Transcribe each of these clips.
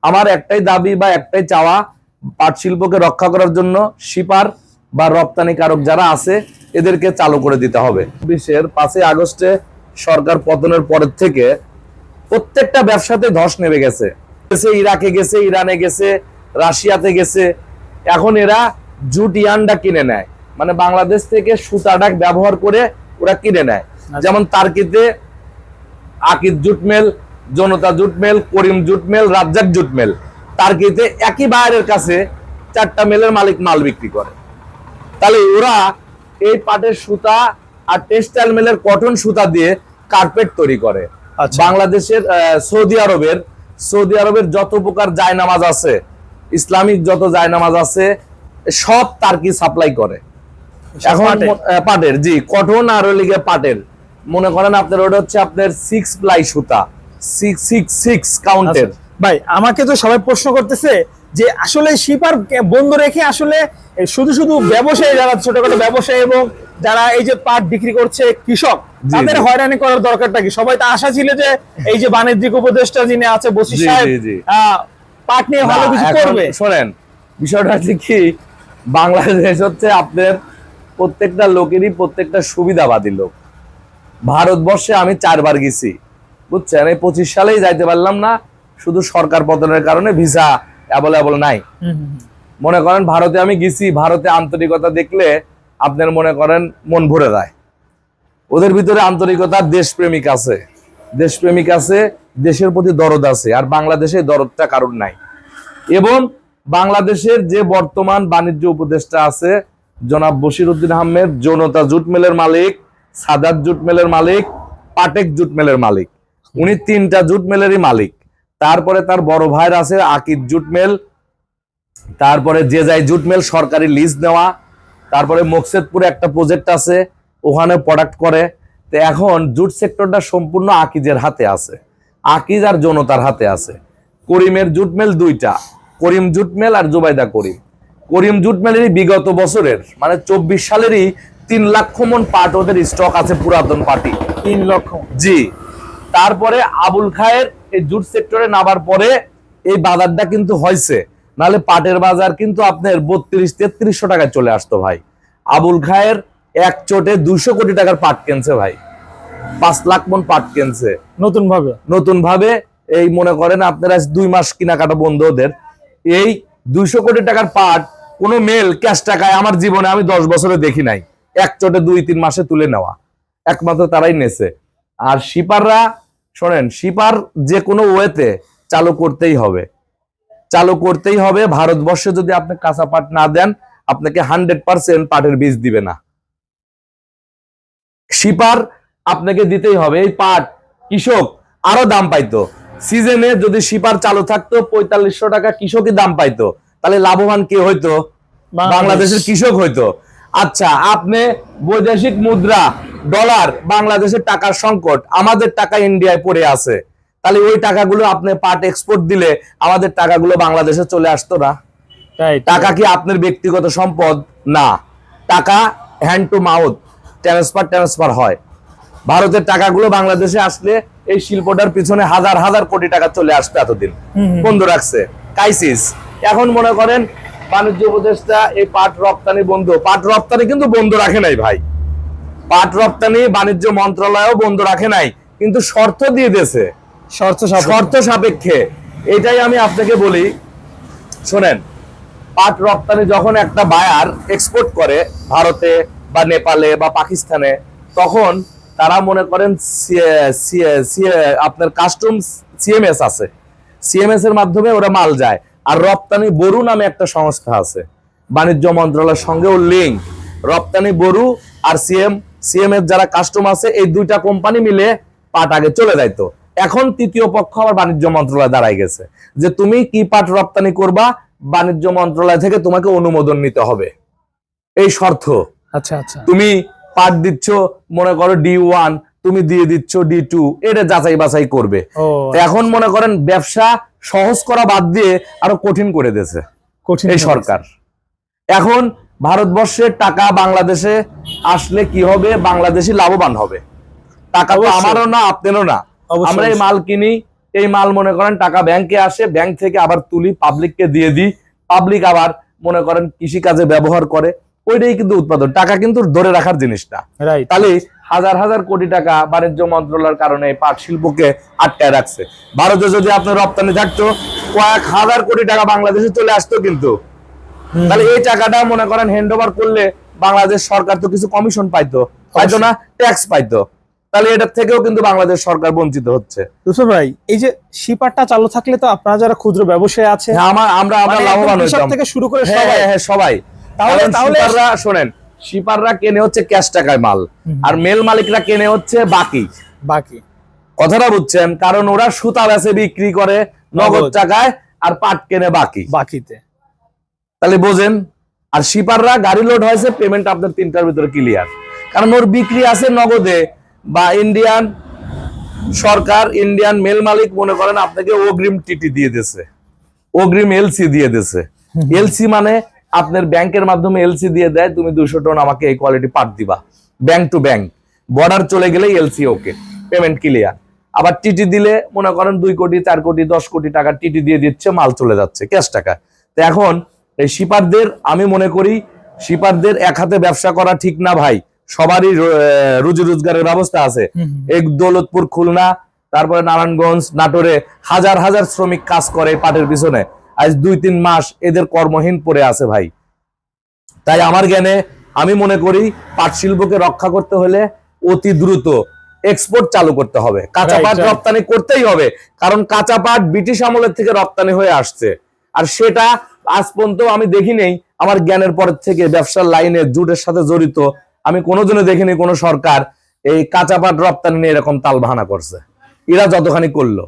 আমার একটাই দাবি বা একটাই চাওয়া, পাট শিল্পকে রক্ষা করার জন্য শিপার বা রপ্তানিকারক যারা আছে এদেরকে চালু করে দিতে হবে। 5ই আগস্টে সরকার পতনের পরের থেকে প্রত্যেকটা ব্যবসাতে ধস নেমে গেছে। ইরাকে গেছে, ইরানে গেছে, রাশিয়াতে গেছে। এখন এরা জুট ইয়ানটা কিনে নেয়, মানে বাংলাদেশ থেকে সুতাটাক ব্যবহার করে ওরা কিনে নেয়। যেমন তার্কিতে Akid jute mill, Janata jute mill, Karim jute mill, Razzak jute mill, তার্কিতে একই বায়ারের কাছে 4টা মেলের মালিক মাল বিক্রি করে। তাহলে ওরা এই পাটের সুতা আর টেক্সটাইল মেলের কটন সুতা দিয়ে কার্পেট তৈরি করে। বাংলাদেশের সৌদি আরবের যত প্রকার জায়নামাজ আছে, ইসলামিক যত জায়নামাজ আছে, সব তার্কি সাপ্লাই করে। এখন পাটের, জি, কটন আর লিগে পাটের, মনে করেন আপনার ওটা হচ্ছে আপনার 6 প্লাই সুতা, 6 কাউন্টের। ভাই আমাকে তো সবাই প্রশ্ন করতেছে যে আসলে শিপার বন্ধ রেখে আসলে শুধু ব্যবসায়ী, যারা ছোটখাটো ব্যবসায়ী এবং যারা এই যে পাট বিক্রি করছে কৃষক, তাদের হয়রানি করার দরকারটা কি? সবাই তো আশা ছিল যে এই যে বাণিজ্যিক উপদেষ্টা যিনি আছে বসির সাহেব, পাট নিয়ে ভালো কিছু করবে। শোনেন, বিষয়টা হচ্ছে কি, বাংলাদেশ হচ্ছে আপনার প্রত্যেকটা লোকেরই প্রত্যেকটা সুবিধাবাদী লোক। ভারতবর্ষে আমি 4 বার গেছি, বুঝছেন? এই 25 সালেই যাইতে পারলাম না, শুধু সরকার পতনের কারণে ভিসা অ্যাভেলেবল নাই। মনে করেন ভারতে আমি গেছি, ভারতে আন্তরিকতা দেখলে আপনার মনে করেন মন ভরে যায়। ওদের ভিতরে আন্তরিকতা, দেশপ্রেমিক আছে, দেশের প্রতি দরদ আছে। আর বাংলাদেশে দরদটা কারণ নাই। এবং বাংলাদেশের যে বর্তমান বাণিজ্য উপদেষ্টা আছে জনাব বশির উদ্দিন আহমেদ, জনতা জুট মিলের মালিক, সাদাত জুট মিলের মালিক, পাটেক জুট মিলের মালিক, উনি 3টা জুট মিলেরই মালিক। তারপরে তার বড় ভাইয়ের আছে আকিদ জুট মিল, তারপরে যে যাই জুট মিল সরকারি লিজ নেওয়া, তারপরে মকসেদপুরে একটা প্রজেক্ট আছে, ওখানে প্রোডাক্ট করে। তো এখন জুট সেক্টরটা সম্পূর্ণ আকিজের হাতে আছে, আকিজ আর জনতার হাতে আছে। করিমের জুট মিল 2টা, করিম জুট মিল আর জুবাইদা করিম। করিম জুট মিলেরই বিগত বছরের মানে 24 সালেরই 3 লাখ মন পাট ওদের স্টক আছে, পুরাতন পাটি 3 লক্ষ। জি। তারপরে আবুল খায়ের এই জুট সেক্টরে নামার পরে এই বাজারটা কিন্তু হয়েছে, নাহলে পাটের বাজার কিন্তু আপনার 32-3300 টাকায় চলে আসতো ভাই। আবুল খায়ের এক চোটে 200 কোটি টাকার পাট কিনছে ভাই, 5 লাখ মন পাট কিনছে নতুন ভাবে। এই মনে করেন আপনারা 2 মাস কেনাকাটা বন্ধ ওদের। এই 200 কোটি টাকার পাট কোনো মেল ক্যাশ টাকায় আমার জীবনে আমি 10 বছরে দেখি নাই, এক চোটে 2-3 মাসে তুলে নেওয়া, একমাত্র তারাই নেছে। আর শিপাররা, শোনেন, শিপার যে কোনো ওয়েতে চালু করতেই হবে। ভারতবর্ষে যদি আপনি কাঁচা পাট না দেন, আপনাকে 100% পাটের বীজ দিবে না। শিপার আপনাকে দিতেই হবে। এই পাট কৃষক আরো দাম পাইতো, সিজনে যদি শিপার চালু থাকতো 4500 টাকা কৃষকই দাম পাইতো, তাহলে লাভবান কে হইতো? বাংলাদেশের কৃষক হইতো। আচ্ছা, আপনি বৈদেশিক মুদ্রা ডলার, বাংলাদেশের টাকার সংকট, আমাদের টাকা ইন্ডিয়ায় পড়ে আছে, তাহলে ওই টাকাগুলো আপনি পাট এক্সপোর্ট দিলে আমাদের টাকাগুলো বাংলাদেশে চলে আসতো না? টাকা কি আপনার ব্যক্তিগত সম্পদ না, টাকা হ্যান্ড টু মাউথ ট্রান্সফার হয়। ভারতের টাকাগুলো বাংলাদেশে আসলে এই শিল্পটার পিছনে হাজার হাজার কোটি টাকা চলে আসতো, এতদিন বন্ধ রাখছে ক্রাইসিস। এখন মনে করেন বাণিজ্য উপদেষ্টা এই পাট রপ্তানি বন্ধ, পাট রপ্তানি কিন্তু বন্ধ রাখে নাই ভাই, পাট রপ্তানি বাণিজ্য মন্ত্রণালয়ও বন্ধ রাখে নাই, কিন্তু শর্ত দিয়ে দিয়েছে, শর্ত সাপেক্ষে। এটাই আমি আপনাকে বলি, শোনেন, পাট রপ্তানি যখন একটা বায়ার এক্সপোর্ট করে ভারতে বা নেপালে বা পাকিস্তানে, তখন তারা মনে করেন আপনার কাস্টমস সিএমএস আছে, সিএমএস এর মাধ্যমে ওরা মাল যায়। আর রপ্তানি বরু নামে একটা সংস্থা আছে বাণিজ্য মন্ত্রণালয়ের সঙ্গে, ও লিঙ্ক। রপ্তানি বরু আর সিএমএস যারা কাস্টম আছে, এই 2টা কোম্পানি মিলে পাট আগে চলে যাইতো। এখন 3য় পক্ষ আবার বাণিজ্য মন্ত্রণালয় দাঁড়ায় গেছে যে তুমি কি পাট রপ্তানি করবা, বাণিজ্য মন্ত্রণালয় থেকে তোমাকে অনুমোদন নিতে হবে, এই শর্ত। আচ্ছা, তুমি পাট দিচ্ছ মনে করো D1, তুমি দিয়ে দিচ্ছ D2, এটা যাচাই বাছাই করবে। এখন মনে করেন ব্যবসা সহজ করা বাদ দিয়ে আরো কঠিন করে দিয়েছে এই সরকার। এখন ভারতবর্ষের টাকা বাংলাদেশে আসলে কি হবে? বাংলাদেশি লাভবান হবে। টাকা তো আমারও না, আপনারও না। আমরা এই মাল কিনি, এই মাল মনে করেন টাকা ব্যাংকে আসে, ব্যাংক থেকে আবার তুলি পাবলিককে দিয়ে দিই, পাবলিক আবার মনে করেন কৃষি কাজে ব্যবহার করে, ওইটাই কিন্তু উৎপাদন। টাকা কিন্তু ধরে রাখার জিনিস না। রাইট। তাহলে হাজার হাজার কোটি টাকা বাণিজ্য মন্ত্রণালয়ের কারণে এই পাট শিল্পকে আটকায় রাখছে। ভারতে যদি আপনার রপ্তানি থাকতো, কয়েক হাজার কোটি টাকা বাংলাদেশে চলে আসতো কিন্তু। তাহলে এই টাকাটা মনে করেন হ্যান্ড ওভার করলে বাংলাদেশ সরকার তো কিছু কমিশন পাইতো না, ট্যাক্স পাইতো। তাহলে এটার থেকেও কিন্তু বাংলাদেশ সরকার বঞ্চিত হচ্ছে। রুসুল ভাই, এই যে শিপারটা চালু থাকলে তো আপনারা যারা ক্ষুদ্র ব্যবসায়ী আছে, আমরা মানে লাভবান কৃষক হইতাম থেকে শুরু করে সবাই। তাহলে শোনেন, শিপাররা কেনে হচ্ছে ক্যাশ টাকায় মাল, আর মেল মালিকরা কেনে হচ্ছে বাকি। কথাটা বুঝছেন? কারণ ওরা সুতা বেচে বিক্রি করে নগদ টাকায়, আর পাট কেনে বাকিতে। তাহলে বোঝেন। আর শিপাররা গাড়ি লোড হয়েছে, পেমেন্ট আপনার 3টার ভিতরে ক্লিয়ার, কারণ ওর বিক্রি আছে নগদে। বা ইন্ডিয়ান সরকার, ইন্ডিয়ান মেল মালিক মনে করেন আপনাকে অগ্রিম টিটি দিয়ে দিয়েছে, অগ্রিম এলসি দিয়ে দিয়েছে। এলসি মানে আপনার ব্যাংকের মাধ্যমে এলসি দিয়ে দেয়, তুমি 200 টন আমাকে এই কোয়ালিটি পাট দিবা, ব্যাংক টু ব্যাংক। বর্ডার চলে গেলে এলসি ওকে, পেমেন্ট ক্লিয়ার। আবার টিটি দিলে মনে করেন 2 কোটি 4 কোটি 10 কোটি টাকা টিটি দিয়ে দিচ্ছে, মাল চলে যাচ্ছে ক্যাশ টাকা। তো এখন এই শিপারদের, আমি মনে করি শিপারদের এক হাতে ব্যবসা করা ঠিক না ভাই। সবারই রুজি রোজগারের ব্যবস্থা আছে। এক দৌলতপুর, খুলনা, তারপরে নারায়ণগঞ্জ, নাটোরে হাজার হাজার শ্রমিক কাজ করে পাটের পিছনে। আজ 2-3 মাস এদের কর্মহীন পড়ে আছে ভাই। তাই আমার জ্ঞানে আমি মনে করি পাট শিল্পকে রক্ষা করতে হলে অতি দ্রুত এক্সপোর্ট চালু করতে হবে, কাঁচা পাট রপ্তানি করতেই হবে। কারণ কাঁচা পাট ব্রিটিশ আমলের থেকে রপ্তানি হয়ে আসছে, আর সেটা আজ পর্যন্ত আমি দেখি নেই। আমার জ্ঞানের পরের থেকে ব্যবসার লাইনে জুটের সাথে জড়িত আমি কোনোদিনও দেখিনি কোনো সরকার এই কাঁচা পাট রপ্তানি নিয়ে এরকম তালবাহানা করছে। এরা যতখানি করলো,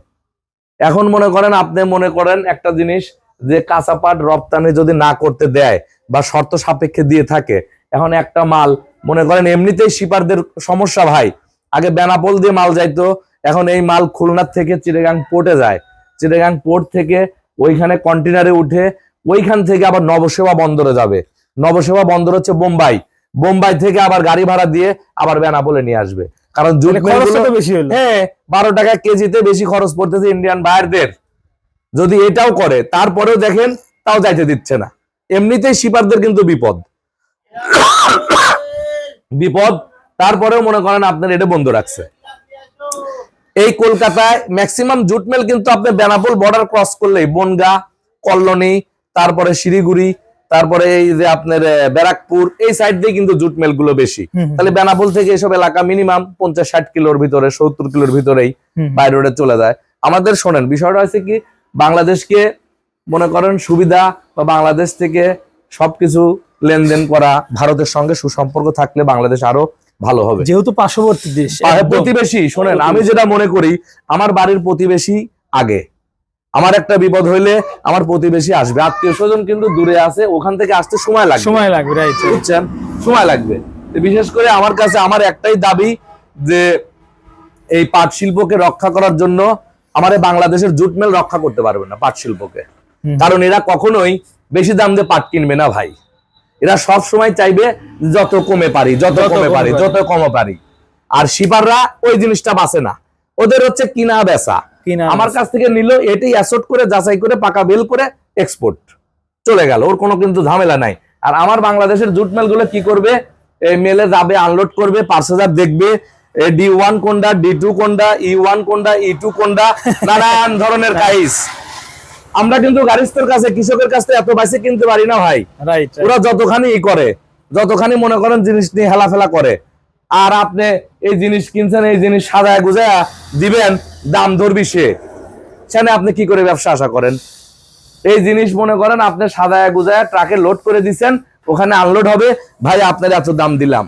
এখন মনে করেন আপনি মনে করেন একটা জিনিস, যে কাঁচা পাট রপ্তানি যদি না করতে দেয় বা শর্ত সাপেক্ষে দিয়ে থাকে, এখন একটা মাল মনে করেন এমনিতেই শিপারদের সমস্যা ভাই। আগে বেনাপোল দিয়ে মাল যাইতো, এখন এই মাল খুলনার থেকে চিটাগাং পোর্টে যায়, চিটাগাং পোর্ট থেকে ওইখানে কন্টেনারে উঠে ওইখান থেকে আবার নবসেবা বন্দরে যাবে। নবসেবা বন্দর হচ্ছে বোম্বাই, বোম্বাই থেকে আবার গাড়ি ভাড়া দিয়ে আবার বেনাপোলে নিয়ে আসবে। কারণ হ্যাঁ 12 টাকা কেজিতে বেশি খরচ পড়তেছে ইন্ডিয়ান বায়ারদের। যদি এটাও করে তারপরেও দেখেন তাও যাইতে দিচ্ছে না। এমনিতেই শিপারদের কিন্তু বিপদ, তারপরেও মনে করেন আপনার এটা বন্ধ রাখছে। এই কলকাতায় ম্যাক্সিমাম জুট মিল কিন্তু আপনি বেনাপোল বর্ডার ক্রস করলেই বনগা, কল্যাণী, তারপরে শিলিগুড়ি, তারপরে এই যে আপনার ব্যারাকপুর, এই সাইড দিয়ে কিন্তু জুট মিল গুলো বেশি। তাহলে বেনাপোল থেকে এইসব এলাকা মিনিমাম 50-60 কিলোর ভিতরে, 70 কিলোর ভিতরেই বাই রোডে চলে যায়। আমাদের শোনেন বিষয়টা হচ্ছে কি, বাংলাদেশকে মনে করেন সুবিধা বা বাংলাদেশ থেকে সবকিছু লেনদেন করা, ভারতের সঙ্গে সুসম্পর্ক থাকলে বাংলাদেশ আরো ভালো হবে, যেহেতু পার্শ্ববর্তী দেশ, প্রতিবেশী। শোনেন, আমি যেটা মনে করি, আমার বাড়ির প্রতিবেশী আগে, আমার একটা বিপদ হইলে আমার প্রতিবেশী আসবে। আত্মীয় স্বজন কিন্তু দূরে আছে, ওখান থেকে আসতে সময় লাগবে, রাইট, বুঝছেন, সময় লাগবে। বিশেষ করে আমার কাছে আমার একটাই দাবি, যে এই পাট শিল্পকে রক্ষা করার জন্য আমাদের বাংলাদেশের জুট মিল রক্ষা করতে পারবে না পাট শিল্পকে। কারণ এরা কখনোই বেশি দাম দিয়ে পাট কিনবে না ভাই। এরা সব সময় চাইবে যত কমে পারি, যত কমে পারি। আর শিপাররা ওই জিনিসটা বাঁচে না, ওদের হচ্ছে কিনা বেচা। আমার কাছ থেকে নিল, এটাই অ্যাসোর্ট করে যাচাই করে পাকা বেল করে এক্সপোর্ট চলে গেল, ওর কোনো কিন্তু ঝামেলা নাই। আর আমার বাংলাদেশের জুট মিল গুলো কি করবে, এই মেলে যাবে, আনলোড করবে, পার্সেজার দেখবে D1 কোনটা, D2 কোনটা, E1 কোনটা, E2 কোনটা, নানান ধরনের কাইস। আমরা কিন্তু গাড়িস্তের কাছে, কৃষকের কাছে এত বাইসে কিনতে পারি না ভাই। ওরা যতখানি করে, যতখানি মনে করেন জিনিস নিয়ে হেলাফেলা করে, আর আপনি এই জিনিস কিনছেন, এই জিনিস সাজায় গুজায়া দিবেন, দাম ধরবি সেখানে আপনি কি করে ব্যবসা আশা করেন? এই জিনিস মনে করেন আপনি সাজায় গুজায়া ট্রাকে লোড করে দিচ্ছেন, ওখানে আনলোড হবে, ভাই আপনার এত দাম দিলাম,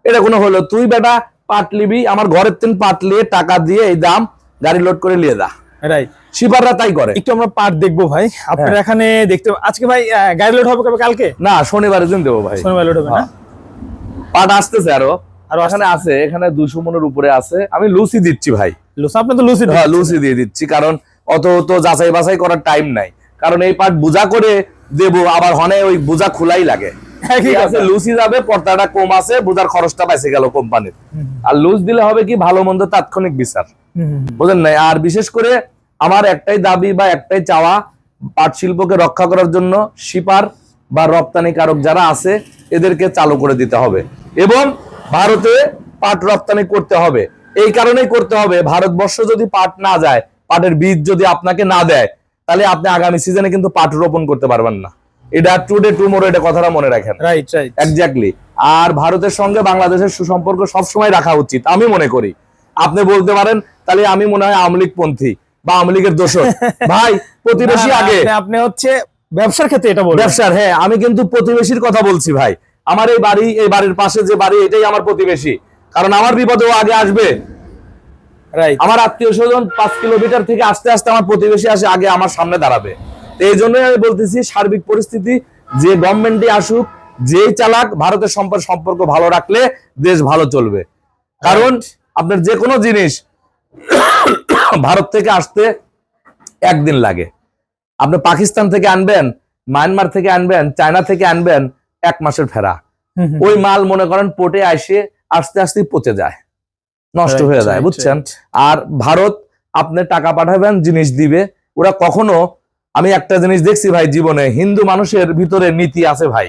এটা কোনো হলো? তুই বেটা পাট লিবি, আমার ঘরের 3 পাট লিয়ে টাকা দিয়ে এই দাম গাড়ি লোড করে নিয়ে যা। রাইট, শিপাররা তাই করে। একটু আমরা পাট দেখবো ভাই, আপনার এখানে দেখতে। আজকে ভাই গাড়ি লোড হবে কবে? কালকে না, শনিবারের দিন দেবো ভাই, শনিবার লোড হবে না? পাট আসতেছে আরো এখানে আছে, এখানে 200 মনের উপরে আছে। আমি লুসি দিচ্ছি ভাই, আপনি তো লুসি দিয়ে দিচ্ছি, কারণ অত তো যাচাই বাছাই করার টাইম নাই। কারণ এই পাট বোঝা করে দেবো, আবার হনে ওই বোঝা খোলাই লাগে, একই কথা। লুসি যাবে, পর্দাটা কম আছে, বোঝার খরচটা বেঁচে গেল কোম্পানির। আর লুজ দিলে হবে কি, ভালো মন্দ তাৎক্ষণিক বিচার, বুঝেন নাই? আর বিশেষ করে আমার একটাই দাবি বা একটাই চাওয়া, পাট শিল্পকে রক্ষা করার জন্য শিপার বা রপ্তানিকারক যারা আছে এদেরকে চালু করে দিতে হবে এবং ভারতে পাট রপ্তানি করতে হবে। এই কারণেই করতে হবে, ভারতবর্ষ যদি পাট না যায়, পাটের বীজ যদি আপনাকে না দেয়, তাহলে আপনি আগামী সিজনে কিন্তু পাট রোপণ করতে পারবেন না। এটা টুডে টুমোরো, এটা কথাটা মনে রাখেন। Right right, exactly. আর ভারতের সঙ্গে বাংলাদেশের সুসম্পর্ক সবসময় রাখা উচিত, আমি মনে করি। আপনি বলতে পারেন তাহলে আমি মনে হয় আওয়ামী লীগ পন্থী বা আওয়ামী লীগের দোষর। ভাই প্রতিবেশী আগে, আপনি হচ্ছে ব্যবসার ক্ষেত্রে এটা বলবেন। ব্যবসার, হ্যাঁ আমি কিন্তু প্রতিবেশীর কথা বলছি ভাই। আমার এই বাড়ি, এই বাড়ির পাশে যে বাড়ি, এটাই আমার প্রতিবেশী, কারণ আমার বিপদেও আগে আসবে। রাইট, আমার আত্মীয় স্বজন 5 কিলোমিটার থেকে আস্তে আস্তে আমার প্রতিবেশী আসে আগে আমার সামনে দাঁড়াবে। তো এই জন্যই আমি বলতেছি, সার্বিক পরিস্থিতি যে গভর্নমেন্টই আসুক, যেই চালাক, ভারতের সম্পর্ক ভালো রাখলে দেশ ভালো চলবে। কারণ আপনার যে কোনো জিনিস ভারত থেকে আসতে একদিন লাগে, আপনি পাকিস্তান থেকে আনবেন, মায়ানমার থেকে আনবেন, চায়না থেকে আনবেন, 1 মাসের ফেরা। ওই মাল মনে করেন পোর্টে আসে আস্তে আস্তে পচে যায়, নষ্ট হয়ে যায়, বুঝছেন? আর ভারত আপনি টাকা পাঠাবেন, জিনিস দিবে, ওরা কখনো, আমি একটা জিনিস দেখছি ভাই জীবনে, হিন্দু মানুষের ভিতরে নীতি আছে ভাই,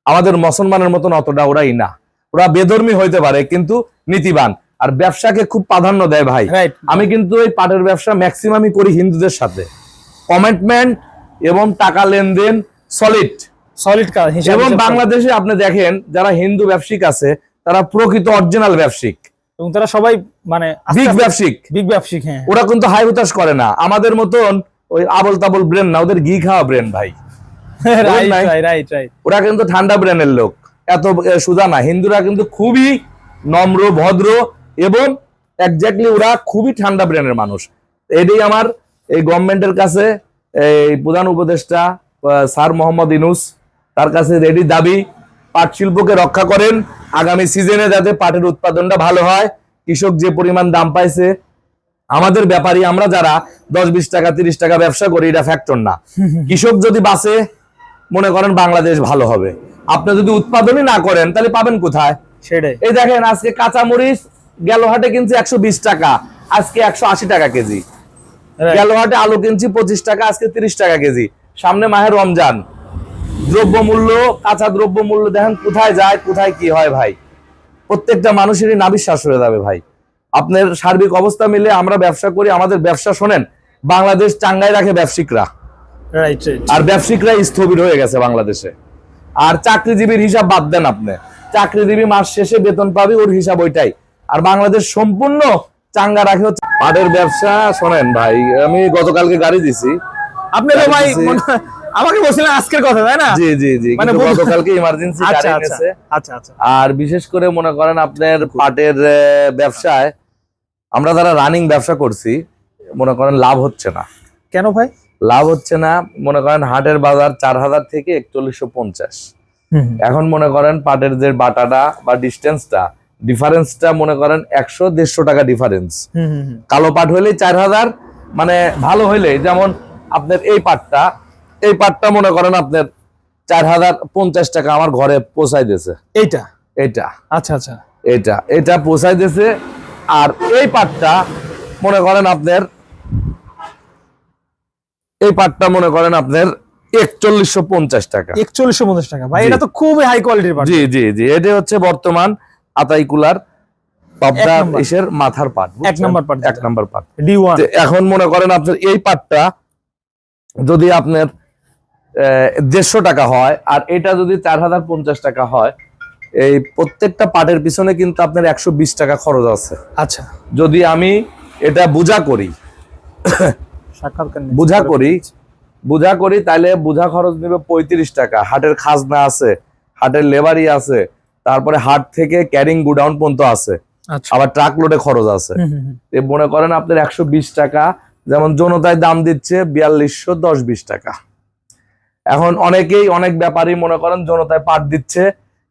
আমাদের মুসলমানের মতন অতটা ওরাই না। ওরা বেধর্মী হইতে পারে কিন্তু নীতিবান, আর ব্যবসাকে খুব প্রাধান্য দেয় ভাই। আমি কিন্তু এই পাটের ব্যবসা ম্যাক্সিমামই করি হিন্দুদের সাথে, কমিটমেন্ট এবং টাকা লেনদেন সলিড এবং বাংলাদেশে আপনি দেখেন যারা হিন্দু ব্যবসায়িক আছে তারা প্রকৃত অরিজিনাল ব্যবসায়িক এবং তারা সবাই মানে বিগ ব্যবসায়িক, হ্যাঁ। ওরা কিন্তু হাই হুতাশ করে না আমাদের মতন ওই আবল তাবল ব্রেন না, ওদের ঘি খাওয়া ব্রেন ভাই। ওরা কিন্তু ঠান্ডা ব্রেনের লোক, এত সুজা না। হিন্দুরা কিন্তু খুবই নম্র, ভদ্র এবং এক্স্যাক্টলি ওরা খুবই ঠান্ডা ব্রেনের মানুষ। এটাই আমার এই গভর্নমেন্টের কাছে, এই প্রধান উপদেষ্টা স্যার মোহাম্মদ ইউনূস, তার কাছে রেডি দাবি, পাট শিল্পকে রক্ষা করেন, আগামী সিজনে যাতে পাটের উৎপাদনটা ভালো হয়। কৃষক যে পরিমাণ দাম পাইছে, আমাদের ব্যাপারী আমরা যারা 10-20 টাকা 30 টাকা ব্যবসা করি, এটা ফ্যাক্টর না। কৃষক যদি বাঁচে, মনে করেন বাংলাদেশ ভালো হবে। আপনি যদি উৎপাদনই না করেন তাহলে পাবেন কোথায়? সেটাই। এই দেখেন আজকে কাঁচা মরিচ গেল হাটে কিনছি 120 টাকা, আজকে 180 টাকা কেজি। গেল হাটে আলু কিনছি 25 টাকা, আজকে 30 টাকা কেজি। সামনে মাহে রমজান, দ্রব্যমূল্য, কাঁচা দ্রব্যমূল্য দেখেন কোথায় যায়, কোথায় কি হয় ভাই। প্রত্যেকটা মানুষেরই নাভিশ্বাস হয়ে যাবে ভাই। আপনার সার্বিক অবস্থা মিলে আমরা ব্যবসা করি, আমাদের ব্যবসা শোনেন, বাংলাদেশ চাঙ্গাই রাখে ব্যবসায়িকরা, আর ব্যবসায়িকরা স্থবির হয়ে গেছে বাংলাদেশে। আর চাকরিজীবীর হিসাব বাদ দেন, আপনি চাকরিজীবী মাস শেষে বেতন পাবে, ওর হিসাব ওইটাই। আর বাংলাদেশ সম্পূর্ণ চাঙ্গা রাখে হচ্ছে পাটের ব্যবসা। শোনেন ভাই, আমি গতকালকে গাড়ি দিছি, আপনি তো ভাই আমাকে বলছিলেন আজকের কথা, তাই না? জি জি জি, মানে গতকালকে ইমার্জেন্সি গাড়ি এনেছে। আচ্ছা আচ্ছা। আর বিশেষ করে মনে করেন আপনার পাটের ব্যবসায় আমরা যারা রানিং ব্যবসা করছি, মনে করেন লাভ হচ্ছে না। কেন ভাই লাভ হচ্ছে না? মনে করেন হাটের বাজার 4000 থেকে 4150। এখন মনে করেন পাটের যে বাটাটা বা ডিফারেন্সটা মনে করেন 100-150 টাকা ডিফারেন্স। কালো পাট হইলে 4000, মানে ভালো হইলে, যেমন আপনার এই পাটটা মনে করেন আপনার 4050 টাকা আমার ঘরে পৌঁছাই দিয়েছে। এইটা আচ্ছা আচ্ছা, এটা পৌঁছাই দিয়েছে। আর এই পাটটা মনে করেন আপনার 4150 টাকা। 4150 টাকা ভাই, এটা তো খুবই হাই কোয়ালিটির পাট। জি জি জি, এটা হচ্ছে বর্তমান আতাইকুলার পাবদা এসের মাথার পাট, 1 নাম্বার পাট D1। এখন মনে করেন আপনার এই পাটটা যদি আপনার 150 টাকা হয়, আর এটা যদি 4050 টাকা হয়, এই প্রত্যেকটা পাটের পিছনে কিন্তু আপনার 120 টাকা খরচ আছে। আচ্ছা, যদি আমি এটা বোঝা করি তাহলে বোঝা খরচ নেবে 35 টাকা। হাটের খাজনা আছে, হাটের লেবারি আছে, তারপরে হাট থেকে ক্যারিং গুডাউন পর্যন্ত আছে, আবার ট্রাক লোডে খরচ আছে। মনে করেন আপনার 120 টাকা, যেমন জনতায় দাম দিচ্ছে 4210-20 টাকা। এখন অনেক ব্যাপারী মনে করেন জনতায় পাট দিচ্ছে,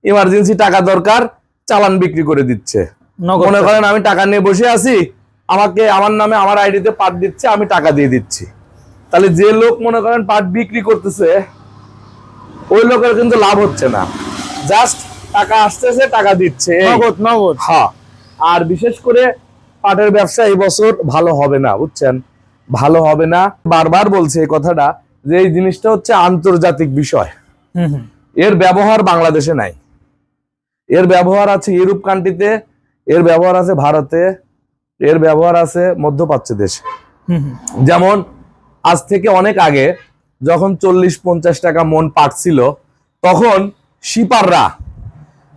ইমার্জেন্সি টাকা দরকার, চালান বিক্রি করে দিচ্ছে। মনে করেন আমি টাকা নিয়ে বসে আছি, আমাকে আমার নামে আমার আইডিতে পাট দিচ্ছে, আমি টাকা দিয়ে দিচ্ছি। তাহলে যে লোক মনে করেন পাট বিক্রি করতেছে, ওই লোকের কিন্তু লাভ হচ্ছে না। জাস্ট টাকা আসতেছে, টাকা দিচ্ছে, এই। নগদ নগদ। হ্যাঁ। আর বিশেষ করে পাটের ব্যবসা এই বছর ভালো হবে না, বুঝছেন, ভালো হবে না। বারবার বলছে এই কথাটা, যে এই জিনিসটা হচ্ছে আন্তর্জাতিক বিষয়। এর ব্যবহার বাংলাদেশে নাই, এর ব্যবহার আছে ইউরোপ কান্ট্রিতে, এর ব্যবহার আছে ভারতে, এর ব্যবহার আছে মধ্যপ্রাচ্য দেশে। যেমন আজ থেকে অনেক আগে যখন 40-50 টাকা মন পাট ছিল, তখন শিপাররা,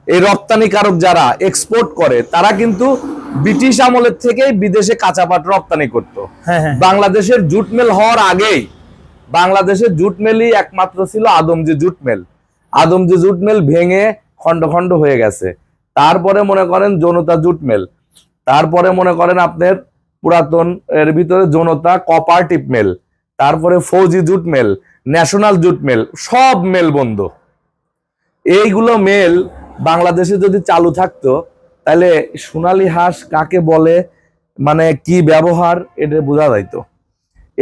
এই রপ্তানিকারক যারা এক্সপোর্ট করে, তারা কিন্তু ব্রিটিশ আমলের থেকে বিদেশে কাঁচা পাট রপ্তানি করত। বাংলাদেশের জুট মিল হওয়ার আগেই বাংলাদেশের জুট মিলই একমাত্র ছিল Adamjee jute mill. Adamjee jute mill ভেঙে খন্ড খন্ড হয়ে গেছে। তারপরে মনে করেন জনতা জুট মিল, তারপরে মনে করেন আপনার পুরাতন এর ভিতরে জনতা কপার টিপ মিল, তারপরে Fauji jute mill, national jute mill, সব মেল বন্ধ। এইগুলো মেল বাংলাদেশে যদি চালু থাকতো, তাহলে সোনালী হাঁস কাকে বলে, মানে কি ব্যবহার, এটা বোঝা যাইতো।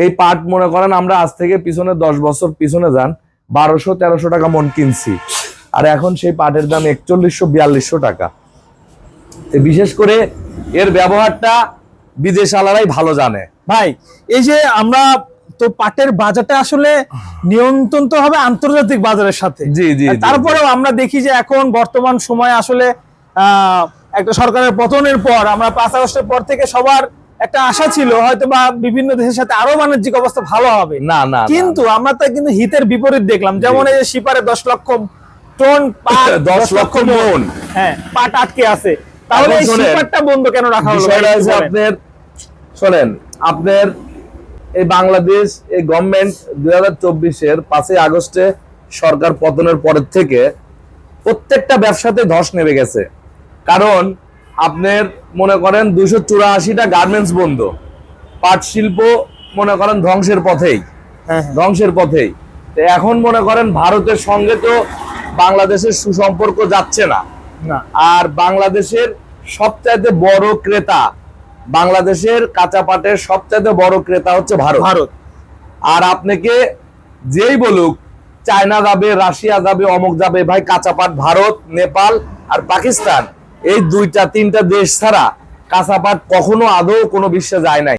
এই পাট মনে করেন আমরা আজ থেকে পিছনে 10 বছর পিছনে যান, 1200-1300 টাকা মন কিনছি, আর এখন সেই পাটের দাম 4100-4200 টাকা। বিশেষ করে এর ব্যবহারটা বিদেশ আলারাই ভালো জানে। ভাই এই যে আমরা তো পাটের বাজারটা আসলে নিয়ন্ত্রণ তো হবে আন্তর্জাতিক বাজারের সাথে। জি জি। তারপরেও আমরা দেখি যে এখন বর্তমান সময়ে আসলে একটা সরকারের পতনের পর, আমরা 5 আগস্টের পর থেকে সবার একটা আশা ছিল হয়তো বা বিভিন্ন দেশের সাথে আরো বাণিজ্যিক অবস্থা ভালো হবে, না না, কিন্তু আমরা তা কিন্তু হিতের বিপরীত দেখলাম। যেমন এই যে শিপারে 10 লক্ষ টন পাট, 10 লক্ষ মন, হ্যাঁ, পাট আটকে আছে। তাহলে এই শিপারটা বন্ধ কেন রাখা হলো? আপনার শোনেন, আপনার এই বাংলাদেশ, এই গভর্নমেন্ট 2024-এর 5 আগস্টে সরকার পতনের পরের থেকে প্রত্যেকটা ব্যবসাতে ধস নেমে গেছে। কারণ আপনার মনে করেন 284টা গার্মেন্টস বন্ধ, পাট শিল্প মনে করেন ধ্বংসের পথেই, ধ্বংসের পথেই। এখন মনে করেন ভারতের সঙ্গে তো বাংলাদেশের সুসম্পর্ক যাচ্ছে না, আর বাংলাদেশের সবচাইতে বড় ক্রেতা, বাংলাদেশের কাঁচা পাটের সবচাইতে বড় ক্রেতা হচ্ছে ভারত। আর আপনাকে যেই বলুক চায়না যাবে, রাশিয়া যাবে, অমুক যাবে, ভাই কাঁচা পাট ভারত, নেপাল আর পাকিস্তান, এই 2-3টা দেশ ছাড়া কাঁচা পাট কখনো আদৌ কোনো বিশ্বে যায় নাই।